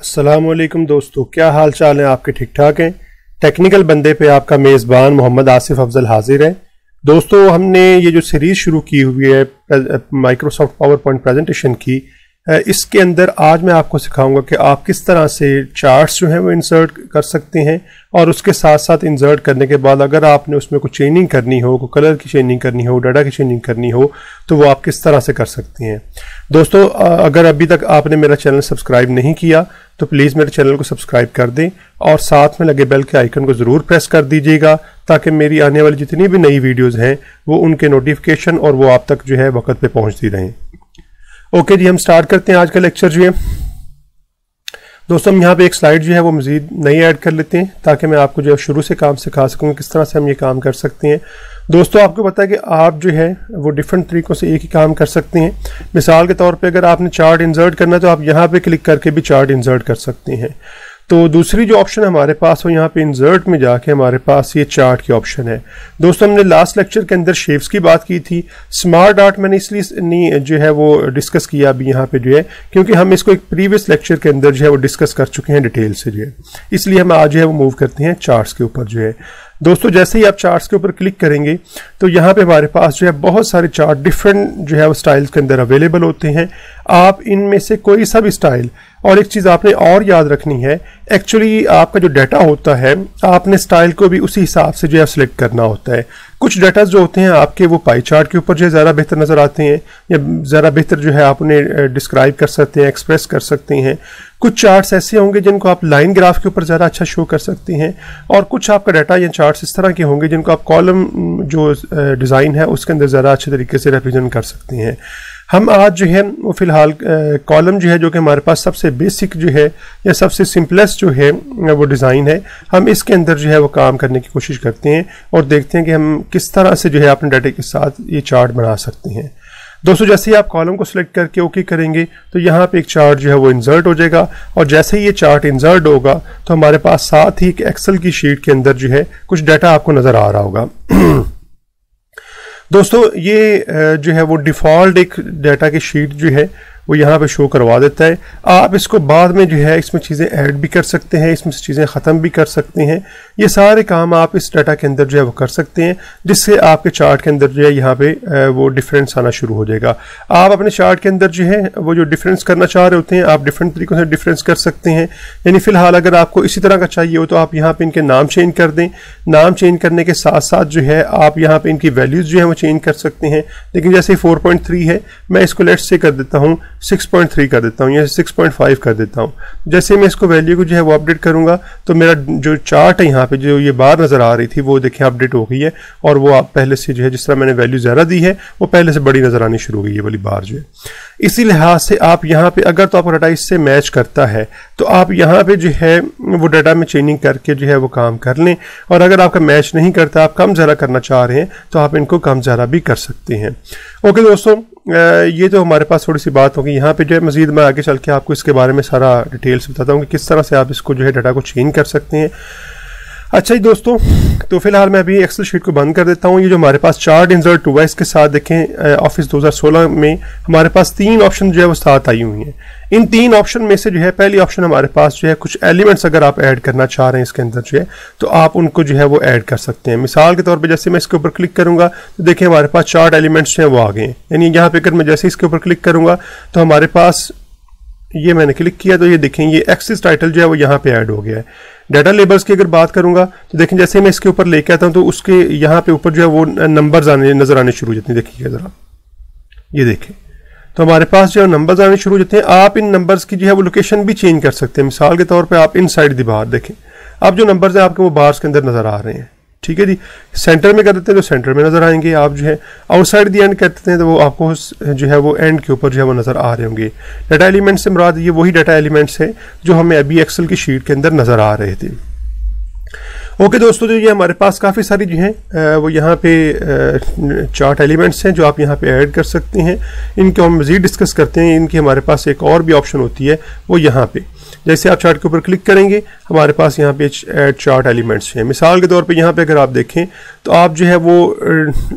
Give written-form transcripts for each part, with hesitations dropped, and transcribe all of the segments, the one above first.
अस्सलामुअलैकुम दोस्तों, क्या हाल चाल है आपके? ठीक ठाक हैं? टेक्निकल बंदे पे आपका मेज़बान मोहम्मद आसिफ अफजल हाजिर है। दोस्तों, हमने ये जो सीरीज़ शुरू की हुई है माइक्रोसॉफ्ट पावर पॉइंट प्रेजेंटेशन की, इसके अंदर आज मैं आपको सिखाऊंगा कि आप किस तरह से चार्ट्स जो हैं वो इंसर्ट कर सकते हैं, और उसके साथ साथ इंसर्ट करने के बाद अगर आपने उसमें कुछ चेंजिंग करनी हो, कोई कलर की चेंजिंग करनी हो, डाटा की चेंजिंग करनी हो, तो वो आप किस तरह से कर सकते हैं। दोस्तों, अगर अभी तक आपने मेरा चैनल सब्सक्राइब नहीं किया तो प्लीज़ मेरे चैनल को सब्सक्राइब कर दें और साथ में लगे बेल के आइकन को ज़रूर प्रेस कर दीजिएगा, ताकि मेरी आने वाली जितनी भी नई वीडियोज़ हैं वो उनके नोटिफिकेशन और वो आप तक जो है वक्त पे पहुँचती रहें। ओके जी, हम स्टार्ट करते हैं आज का लेक्चर जो है। दोस्तों, हम यहाँ पे एक स्लाइड जो है वो मज़ीद नई ऐड कर लेते हैं ताकि मैं आपको जो है शुरू से काम सिखा सकूँ किस तरह से हम ये काम कर सकते हैं। दोस्तों, आपको पता है कि आप जो है वो डिफरेंट तरीक़ों से एक ही काम कर सकते हैं। मिसाल के तौर पे अगर आपने चार्ट इंसर्ट करना है तो आप यहाँ पे क्लिक करके भी चार्ट इंसर्ट कर सकते हैं। तो दूसरी जो ऑप्शन हमारे पास हो, यहाँ पे इंसर्ट में जाके हमारे पास ये चार्ट की ऑप्शन है। दोस्तों, हमने लास्ट लेक्चर के अंदर शेप्स की बात की थी। स्मार्ट आर्ट मैंने इसलिए नहीं जो है वो डिस्कस किया अभी यहाँ पे जो है, क्योंकि हम इसको एक प्रीवियस लेक्चर के अंदर जो है वो डिस्कस कर चुके हैं डिटेल से जो है, इसलिए हम आज जो है वो मूव करते हैं चार्ट्स के ऊपर जो है। दोस्तों, जैसे ही आप चार्ट्स के ऊपर क्लिक करेंगे तो यहाँ पे हमारे पास जो है बहुत सारे चार्ट डिफरेंट जो है वो स्टाइल्स के अंदर अवेलेबल होते हैं। आप इनमें से कोई सा भी स्टाइल, और एक चीज़ आपने और याद रखनी है, एक्चुअली आपका जो डाटा होता है आपने स्टाइल को भी उसी हिसाब से जो है सिलेक्ट करना होता है। कुछ डाटा जो होते हैं आपके वो पाई चार्ट के ऊपर जो है ज़्यादा बेहतर नज़र आते हैं, या ज़्यादा बेहतर जो है आप उन्हें डिस्क्राइब कर सकते हैं, एक्सप्रेस कर सकते हैं। कुछ चार्ट्स ऐसे होंगे जिनको आप लाइन ग्राफ के ऊपर ज़्यादा अच्छा शो कर सकते हैं, और कुछ आपका डाटा या चार्ट्स इस तरह के होंगे जिनको आप कॉलम जो डिज़ाइन है उसके अंदर ज़्यादा अच्छे तरीके से रिप्रेजेंट कर सकते हैं। हम आज जो है वो फ़िलहाल कॉलम जो है, जो कि हमारे पास सबसे बेसिक जो है या सबसे सिंपलेस्ट जो है वो डिज़ाइन है, हम इसके अंदर जो है वो काम करने की कोशिश करते हैं और देखते हैं कि हम किस तरह से जो है अपने डाटे के साथ ये चार्ट बना सकते हैं। दोस्तों, जैसे ही आप कॉलम को सिलेक्ट करके ओके करेंगे तो यहाँ पे एक चार्ट जो है वो इंसर्ट हो जाएगा, और जैसे ही ये चार्ट इंसर्ट होगा तो हमारे पास साथ ही एक एक्सेल की शीट के अंदर जो है कुछ डाटा आपको नज़र आ रहा होगा। दोस्तों, ये जो है वो डिफ़ॉल्ट एक डाटा की शीट जो है वो यहाँ पे शो करवा देता है। आप इसको बाद में जो है इसमें चीज़ें ऐड भी कर सकते हैं, इसमें चीज़ें ख़त्म भी कर सकते हैं। ये सारे काम आप इस डाटा के अंदर जो है वो कर सकते हैं, जिससे आपके चार्ट के अंदर जो है यहाँ पे वो डिफरेंस आना शुरू हो जाएगा। आप अपने चार्ट के अंदर जो है वो जो डिफरेंस करना चाह रहे होते हैं, आप डिफरेंट तरीक़ों से डिफरेंस कर सकते हैं। यानी फ़िलहाल अगर आपको इसी तरह का चाहिए हो तो आप यहाँ पर इनके नाम चेंज कर दें। नाम चेंज करने के साथ साथ जो है आप यहाँ पर इनकी वैल्यूज़ जो है वो चेंज कर सकते हैं। लेकिन जैसे 4.3 है, मैं इसको लेट्स से कर देता हूँ 6.3 कर देता हूँ, या 6.5 कर देता हूँ। जैसे मैं इसको वैल्यू को जो है वो अपडेट करूँगा तो मेरा जो चार्ट है यहाँ पे जो ये बार नज़र आ रही थी वो देखिए अपडेट हो गई है, और वो आप पहले से जो है जिस तरह मैंने वैल्यू ज़्यादा दी है वो पहले से बड़ी नज़र आनी शुरू हो गई है वाली बार जो है। इसी लिहाज से आप यहाँ पे अगर तो आपका डाटा इससे मैच करता है तो आप यहाँ पे जो है वो डाटा में चेंजिंग करके जो है वो काम कर लें, और अगर आपका मैच नहीं करता, आप कम ज़्यादा करना चाह रहे हैं तो आप इनको कम ज़्यादा भी कर सकते हैं। ओके दोस्तों, ये तो हमारे पास थोड़ी सी बात होगी। यहाँ पे जो है मज़ीद मैं आगे चल के आपको इसके बारे में सारा डिटेल्स बताता हूँ कि किस तरह से आप इसको जो है डाटा को चेंज कर सकते हैं। अच्छा जी दोस्तों, तो फिलहाल मैं अभी एक्सेल शीट को बंद कर देता हूँ। ये जो हमारे पास चार्ट इंसर्ट हुआ है इसके साथ देखें ऑफिस 2016 में हमारे पास 3 ऑप्शन जो है वो साथ आई हुई हैं। इन 3 ऑप्शन में से जो है पहली ऑप्शन हमारे पास जो है कुछ एलिमेंट्स अगर आप ऐड करना चाह रहे हैं इसके अंदर जो है तो आप उनको जो है वो ऐड कर सकते हैं। मिसाल के तौर पे जैसे मैं इसके ऊपर क्लिक करूंगा तो देखिए हमारे पास चार्ट एलिमेंट्स जो है वो आ गए हैं। यानी यहाँ पे अगर मैं जैसे इसके ऊपर क्लिक करूंगा तो हमारे पास ये मैंने क्लिक किया तो ये देखें ये एक्सिस टाइटल जो है वो यहाँ पे ऐड हो गया है। डाटा लेबल्स की अगर बात करूंगा तो देखें जैसे मैं इसके ऊपर लेके आता हूँ तो उसके यहाँ पे ऊपर जो है वो नंबर्स नजर आने शुरू हो जाते हैं। देखिए जरा, ये देखें तो हमारे पास जो है नंबर्स आने शुरू हो जाते हैं। आप इन नंबर्स की जो है वो लोकेशन भी चेंज कर सकते हैं। मिसाल के तौर पे आप इन साइड दी बाहर देखें, अब जो नंबर्स हैं आपके वो बार्स के अंदर नजर आ रहे हैं। ठीक है जी, सेंटर में कर देते हैं तो सेंटर में नजर आएंगे। आप जो है आउटसाइड दी एंड करते हैं तो वो आपको जो है वो एंड के ऊपर जो है वो नजर आ रहे होंगे। डाटा एलिमेंट्स से मुराद ये वही डाटा एलिमेंट्स हैं जो हमें अभी एक्सेल की शीट के अंदर नजर आ रहे थे। ओके दोस्तों, जो ये हमारे पास काफ़ी सारी जो हैं वो यहाँ पे चार्ट एलिमेंट्स हैं जो आप यहाँ पे ऐड कर सकते हैं। इनको हम मज़ीद डिस्कस करते हैं। इनकी हमारे पास एक और भी ऑप्शन होती है वो यहाँ पे, जैसे आप चार्ट के ऊपर क्लिक करेंगे हमारे पास यहाँ पे ऐड चार्ट एलिमेंट्स हैं। मिसाल के तौर पे यहाँ पे अगर आप देखें तो आप जो है वो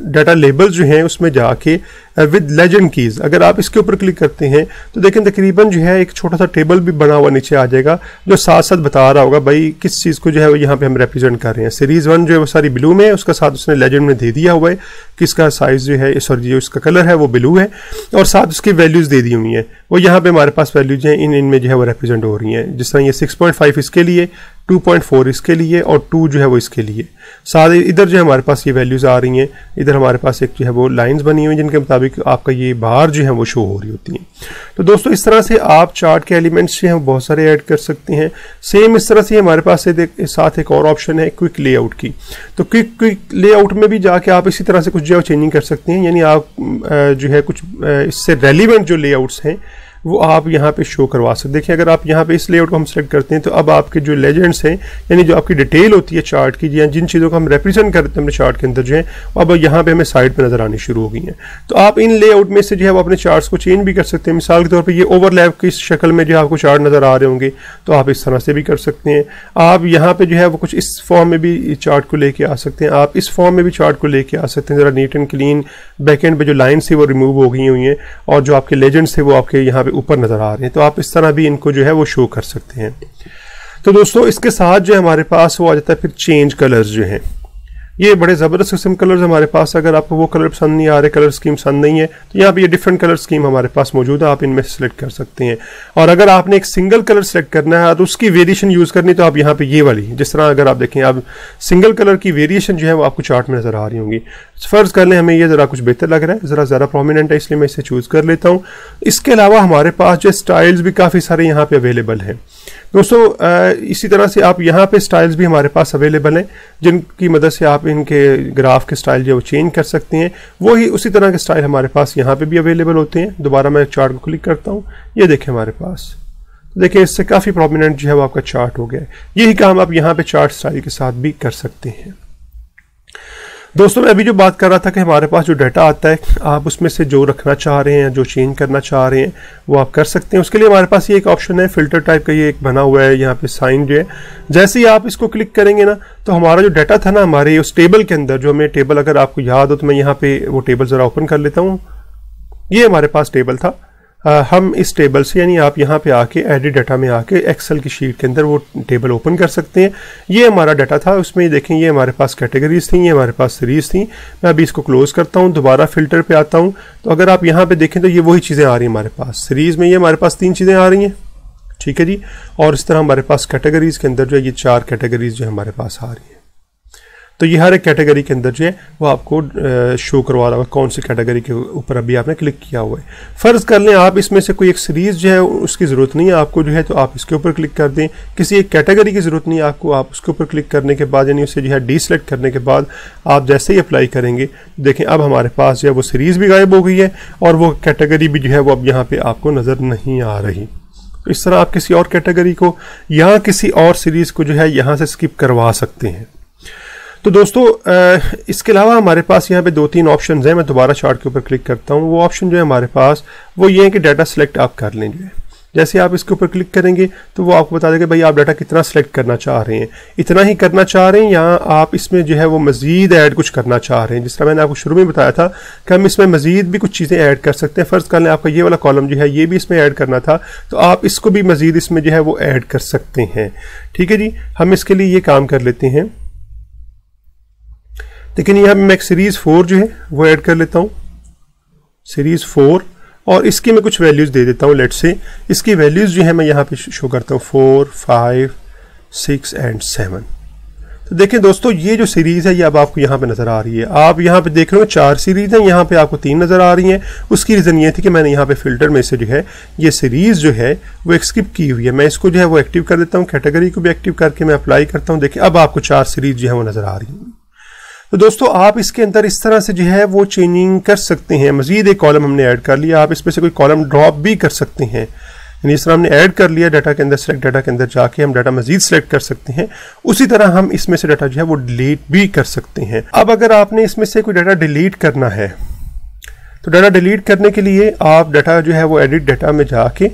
डाटा लेबल्स जो हैं उसमें जाके विद लेजेंड कीज। अगर आप इसके ऊपर क्लिक करते हैं तो देखें तकरीबन जो है एक छोटा सा टेबल भी बना हुआ नीचे आ जाएगा जो साथ साथ बता रहा होगा भाई किस चीज़ को जो है वो यहाँ पे हम रिप्रेजेंट कर रहे हैं। सीरीज 1 जो है वो सारी ब्लू में है, उसका साथ उसने लेजेंड में दे दिया हुआ है कि इसका साइज जो है, सॉरी जो इसका कलर है वो ब्लू है, और साथ उसकी वैल्यूज़ दे दी हुई हैं। वो यहाँ पे हमारे पास वैल्यूज हैं इनमें जो है वो रिप्रेजेंट हो रही हैं। जिस तरह ये 6.5 इसके लिए, 2.4 इसके लिए और 2 जो है वो इसके लिए। साथ इधर जो है हमारे पास ये वैल्यूज़ आ रही हैं। इधर हमारे पास एक जो है वो लाइंस बनी हुई हैं जिनके मुताबिक आपका ये बार जो है वो शो हो रही होती हैं। तो दोस्तों इस तरह से आप चार्ट के एलिमेंट्स जो हैं बहुत सारे ऐड कर सकते हैं। सेम इस तरह से हमारे पास साथ एक और ऑप्शन है क्विक लेआउट की। तो क्विक लेआउट में भी जाके आप इसी तरह से कुछ जो है चेंजिंग कर सकते हैं, यानी आप जो है कुछ इससे रेलिवेंट जो लेआउट्स हैं वो आप यहाँ पे शो करवा सकते हैं। देखिए अगर आप यहाँ पे इस लेआउट को हम सेलेक्ट करते हैं तो अब आपके जो लेजेंड्स हैं, यानी जो आपकी डिटेल होती है चार्ट की, जिन चीज़ों को हम रिप्रेजेंट करते हैं अपने चार्ट के अंदर जो है, अब यहाँ पे हमें साइड पे नजर आनी शुरू हो गई हैं। तो आप इन लेआउट में से जो है वो अपने चार्ट्स को चेंज भी कर सकते हैं। मिसाल के तौर पर ये ओवरलैप की शक्ल में जो आपको चार्ट नजर आ रहे होंगे तो आप इस तरह से भी कर सकते हैं। आप यहाँ पे जो है वो कुछ इस फॉर्म में भी चार्ट को लेके आ सकते हैं, आप इस फॉर्म में भी चार्ट को लेके आ सकते हैं। जरा neat and clean back and पे जो लाइन्स थे वो रिमूव हो गई हुई हैं और जो आपके लेजेंड्स थे वो आपके यहाँ पे ऊपर नजर आ रहे हैं। तो आप इस तरह भी इनको जो है वो शो कर सकते हैं। तो दोस्तों इसके साथ जो हमारे पास वो आ जाता है फिर चेंज कलर्स जो हैं। ये बड़े ज़बरदस्त किस्म कलर्स हमारे पास। अगर आपको वो कलर पसंद नहीं आ रहे, कलर स्कीम पसंद नहीं है, तो यहाँ पे ये डिफरेंट कलर स्कीम हमारे पास मौजूद है, आप इनमें से सिलेक्ट कर सकते हैं। और अगर आपने एक सिंगल कलर सेलेक्ट करना है तो उसकी वेरिएशन यूज़ करनी, तो आप यहाँ पे ये वाली, जिस तरह अगर आप देखें अब सिंगल कलर की वेरिएशन जो है वो आपको चार्ट में नज़र आ रही होंगी। फ़र्ज़ कर लें हमें ये ज़रा कुछ बेहतर लग रहा है, ज़रा ज़्यादा प्रोमिनेंट है, इसलिए मैं इसे चूज़ कर लेता हूँ। इसके अलावा हमारे पास जो स्टाइल्स भी काफ़ी सारे यहाँ पे अवेलेबल हैं दोस्तों। इसी तरह से आप यहाँ पे स्टाइल्स भी हमारे पास अवेलेबल हैं जिनकी मदद से आप इनके ग्राफ के स्टाइल जो चेंज कर सकते हैं। वही उसी तरह के स्टाइल हमारे पास यहाँ पे भी अवेलेबल होते हैं। दोबारा मैं चार्ट को क्लिक करता हूँ, ये देखें हमारे पास, देखिए इससे काफ़ी प्रोमिनेंट जो है वो आपका चार्ट हो गया है। यही काम आप यहाँ पे चार्ट स्टाइल के साथ भी कर सकते हैं। दोस्तों मैं अभी जो बात कर रहा था कि हमारे पास जो डाटा आता है आप उसमें से जो रखना चाह रहे हैं, जो चेंज करना चाह रहे हैं वो आप कर सकते हैं। उसके लिए हमारे पास ये एक ऑप्शन है फिल्टर टाइप का, ये एक बना हुआ है यहाँ पे साइन जो है। जैसे ही आप इसको क्लिक करेंगे ना तो हमारा जो डाटा था ना हमारे उस टेबल के अंदर, जो हमें टेबल अगर आपको याद हो तो मैं यहाँ पे वो टेबल ज़रा ओपन कर लेता हूँ। ये हमारे पास टेबल था। हम इस टेबल से, यानी आप यहाँ पे आके एडिट डाटा में आके एक्सेल की शीट के अंदर वो टेबल ओपन कर सकते हैं। ये हमारा डाटा था, उसमें देखें ये हमारे पास कैटेगरीज थी, ये हमारे पास सीरीज थी। मैं अभी इसको क्लोज करता हूँ, दोबारा फिल्टर पे आता हूँ। तो अगर आप यहाँ पे देखें तो ये वही चीज़ें आ रही हैं हमारे पास। सीरीज में ये हमारे पास 3 चीज़ें आ रही हैं, ठीक है जी। और इस तरह हमारे पास कैटेगरीज के अंदर जो है ये 4 कैटेगरीज जो हमारे पास आ रही हैं। तो ये हर एक कैटेगरी के अंदर जो है वो आपको शो करवा रहा होगा कौन सी कैटेगरी के ऊपर अभी आपने क्लिक किया हुआ है। फ़र्ज़ कर लें आप इसमें से कोई एक सीरीज़ जो है उसकी ज़रूरत नहीं है आपको जो है, तो आप इसके ऊपर क्लिक कर दें। किसी एक कैटेगरी की ज़रूरत नहीं है आपको, आप उसके ऊपर क्लिक करने के बाद, यानी उसे जो है डीसेलेक्ट करने के बाद आप जैसे ही अप्लाई करेंगे देखें अब हमारे पास जो है वो सीरीज़ भी गायब हो गई है और वो कैटेगरी भी जो है वो अब यहाँ पर आपको नज़र नहीं आ रही। तो इस तरह आप किसी और कैटेगरी को या किसी और सीरीज़ को जो है यहाँ से स्किप करवा सकते हैं। तो दोस्तों इसके अलावा हमारे पास यहाँ पे 2-3 ऑप्शंस हैं। मैं दोबारा चार्ट के ऊपर क्लिक करता हूँ। वो ऑप्शन जो है हमारे पास वो ये है कि डाटा सेलेक्ट आप कर लें। जो है जैसे आप इसके ऊपर क्लिक करेंगे तो वो आपको बता देगा भाई आप डाटा कितना सेलेक्ट करना चाह रहे हैं, इतना ही करना चाह रहे हैं या आप इसमें जो है वो मज़ीद ऐड कुछ करना चाह रहे हैं। जिस तरह मैंने आपको शुरू में बताया था कि हम इसमें मज़ीद भी कुछ चीज़ें ऐड कर सकते हैं। फ़र्ज़ कर लें आपका ये वाला कॉलम जो है ये भी इसमें ऐड करना था, तो आप इसको भी मज़ीद इसमें जो है वो ऐड कर सकते हैं। ठीक है जी, हम इसके लिए ये काम कर लेते हैं। लेकिन यहाँ मैं एक सीरीज़ 4 जो है वो ऐड कर लेता हूँ, सीरीज़ 4, और इसकी मैं कुछ वैल्यूज़ दे देता हूँ। लेट से इसकी वैल्यूज़ जो है मैं यहाँ पे शो करता हूँ 4, 5, 6 एंड 7। तो देखें दोस्तों ये जो सीरीज़ है ये अब आपको यहाँ पे नज़र आ रही है। आप यहाँ पे देख रहे हो 4 सीरीज़ हैं, यहाँ पे आपको 3 नज़र आ रही हैं। उसकी रीज़न ये थी कि मैंने यहाँ पे फिल्टर में से जो है ये सीरीज़ जो है वो एक स्किप की हुई है। मैं इसको जो है वो एक्टिव कर देता हूँ, कैटेगरी को भी एक्टिव करके मैं अप्लाई करता हूँ। देखिए अब आपको 4 सीरीज़ जो है वो नज़र आ रही है। तो दोस्तों आप इसके अंदर इस तरह से जो है वो चेंजिंग कर सकते हैं। मजीद एक कॉलम हमने ऐड कर लिया, आप इसमें से कोई कॉलम ड्रॉप भी कर सकते हैं। यानी इस तरह हमने ऐड कर लिया डाटा के अंदर, सेलेक्ट डाटा के अंदर जाके हम डाटा मजीद सेलेक्ट कर सकते हैं। उसी तरह हम इसमें से डाटा जो है वो डिलीट भी कर सकते हैं। अब अगर आपने इसमें से कोई डाटा डिलीट करना है तो डाटा डिलीट करने के लिए आप डाटा जो है वो एडिट डाटा में जाके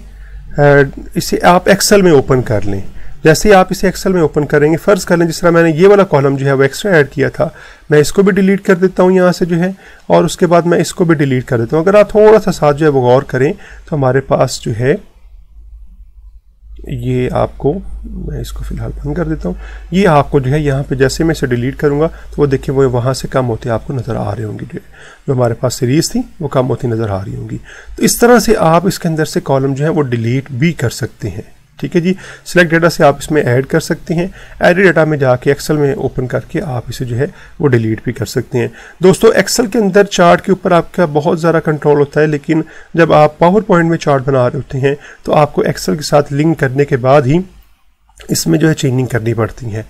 इसे आप एक्सेल में ओपन कर लें। जैसे ही आप इसे एक्सेल में ओपन करेंगे, फ़र्ज़ कर लें जिस तरह मैंने ये वाला कॉलम जो है वो एक्स्ट्रा ऐड किया था, मैं इसको भी डिलीट कर देता हूँ यहाँ से जो है, और उसके बाद मैं इसको भी डिलीट कर देता हूँ। अगर आप थोड़ा सा साथ जो है वो गौर करें तो हमारे पास जो है ये आपको, मैं इसको फ़िलहाल बंद कर देता हूँ, ये आपको जो है यहाँ पे जैसे मैं इसे डिलीट करूँगा तो वो देखिए वो वहाँ से कम होते आपको नज़र आ रहे होंगे, जो हमारे पास सीरीज़ थी वो कम होती नज़र आ रही होंगी। तो इस तरह से आप इसके अंदर से कॉलम जो है वो डिलीट भी कर सकते हैं। ठीक है जी, सिलेक्ट डेटा से आप इसमें ऐड कर सकते हैं, एडिट डेटा में जाके एक्सेल में ओपन करके आप इसे जो है वो डिलीट भी कर सकते हैं। दोस्तों एक्सेल के अंदर चार्ट के ऊपर आपका बहुत ज़्यादा कंट्रोल होता है, लेकिन जब आप पावर पॉइंट में चार्ट बना रहे होते हैं तो आपको एक्सेल के साथ लिंक करने के बाद ही इसमें जो है चेंजिंग करनी पड़ती है।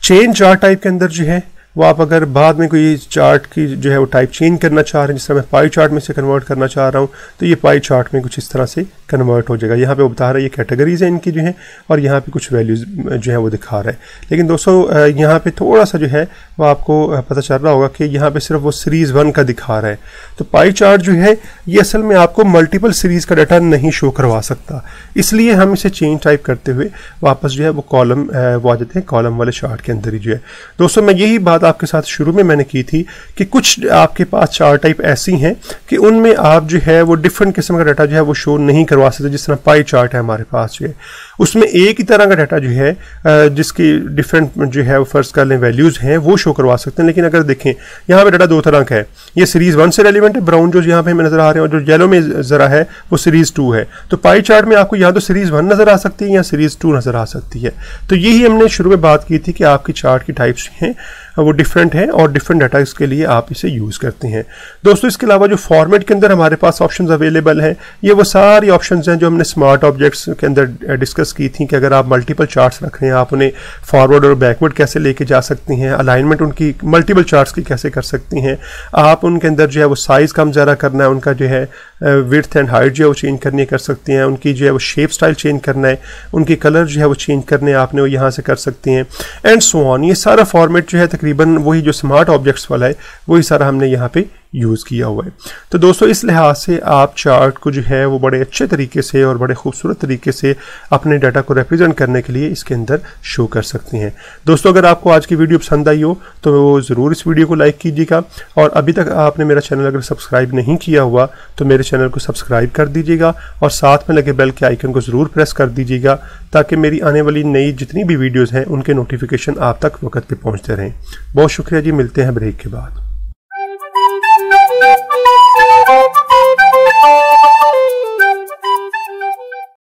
चेंज चार्ट टाइप के अंदर जो है वो आप अगर बाद में कोई चार्ट की जो है वो टाइप चेंज करना चाह रहे हैं, जिस तरह मैं पाई चार्ट में से कन्वर्ट करना चाह रहा हूँ, तो ये पाई चार्ट में कुछ इस तरह से कन्वर्ट हो जाएगा। यहाँ पे वो बता रहा है ये कैटेगरीज है इनकी जो है, और यहाँ पे कुछ वैल्यूज़ जो है वो दिखा रहा है। लेकिन दोस्तों यहाँ पे थोड़ा सा जो है वो आपको पता चल रहा होगा कि यहाँ पे सिर्फ वो सीरीज़ 1 का दिखा रहा है। तो पाई चार्ट जो है ये असल में आपको मल्टीपल सीरीज़ का डाटा नहीं शो करवा सकता, इसलिए हम इसे चेंज टाइप करते हुए वापस जो है वो कॉलम वो आ जाते हैं कॉलम वाले चार्ट के अंदर ही जो है। दोस्तों मैं यही बात आपके साथ शुरू में मैंने की थी कि कुछ आपके पास चार्ट टाइप ऐसी हैं कि उनमें आप जो है वो डिफरेंट किस्म का डाटा जो है वो शो नहीं करवा सकते। जिस तरह पाई चार्ट है हमारे पास जो है, उसमें एक ही तरह का डाटा जो है जिसकी डिफरेंट जो है वो फर्ज कर लें वैल्यूज़ हैं वो शो करवा सकते हैं। लेकिन अगर देखें यहाँ पे डाटा 2 तरह का है, ये सीरीज़ 1 से रेलिवेंट है, ब्राउन जो यहाँ पे हमें नजर आ रहे हैं, और जो येलो में ज़रा है वो सीरीज़ 2 है। तो पाई चार्ट में आपको यहाँ तो सीरीज़ 1 नज़र आ सकती है या सीरीज़ 2 नज़र आ सकती है। तो यही हमने शुरू में बात की थी कि आपकी चार्ट की टाइप्स हैं वो डिफरेंट है और डिफरेंट डाटा के लिए आप इसे यूज़ करते हैं। दोस्तों इसके अलावा जो फॉर्मेट के अंदर हमारे पास ऑप्शंस अवेलेबल हैं, ये वो सारी ऑप्शंस हैं जो हमने स्मार्ट ऑब्जेक्ट्स के अंदर डिस्कस की थी कि अगर आप मल्टीपल चार्ट्स रख रहे हैं आप उन्हें फॉरवर्ड और बैकवर्ड कैसे लेके जा सकते हैं, अलाइनमेंट उनकी मल्टीपल चार्ट्स की कैसे कर सकते हैं, आप उनके अंदर जो है वो साइज़ कम ज़्यादा करना है, उनका जो है विड्थ एंड हाइट जो है वो चेंज करनी कर सकते हैं, उनकी जो है वो शेप स्टाइल चेंज करना है, उनके कलर जो है वो चेंज करने आपने वो यहाँ से कर सकते हैं, एंड सो ऑन। ये सारा फॉर्मेट जो है तकरीबन वही जो स्मार्ट ऑब्जेक्ट्स वाला है वही सारा हमने यहाँ पे यूज़ किया हुआ है। तो दोस्तों इस लिहाज से आप चार्ट को जो है वो बड़े अच्छे तरीके से और बड़े खूबसूरत तरीके से अपने डाटा को रिप्रेजेंट करने के लिए इसके अंदर शो कर सकते हैं। दोस्तों अगर आपको आज की वीडियो पसंद आई हो तो ज़रूर इस वीडियो को लाइक कीजिएगा, और अभी तक आपने मेरा चैनल अगर सब्सक्राइब नहीं किया हुआ तो मेरे चैनल को सब्सक्राइब कर दीजिएगा, और साथ में लगे बेल के आइकन को ज़रूर प्रेस कर दीजिएगा ताकि मेरी आने वाली नई जितनी भी वीडियोज़ हैं उनके नोटिफिकेशन आप तक वक्त पर पहुँचते रहें। बहुत शुक्रिया जी, मिलते हैं ब्रेक के बाद।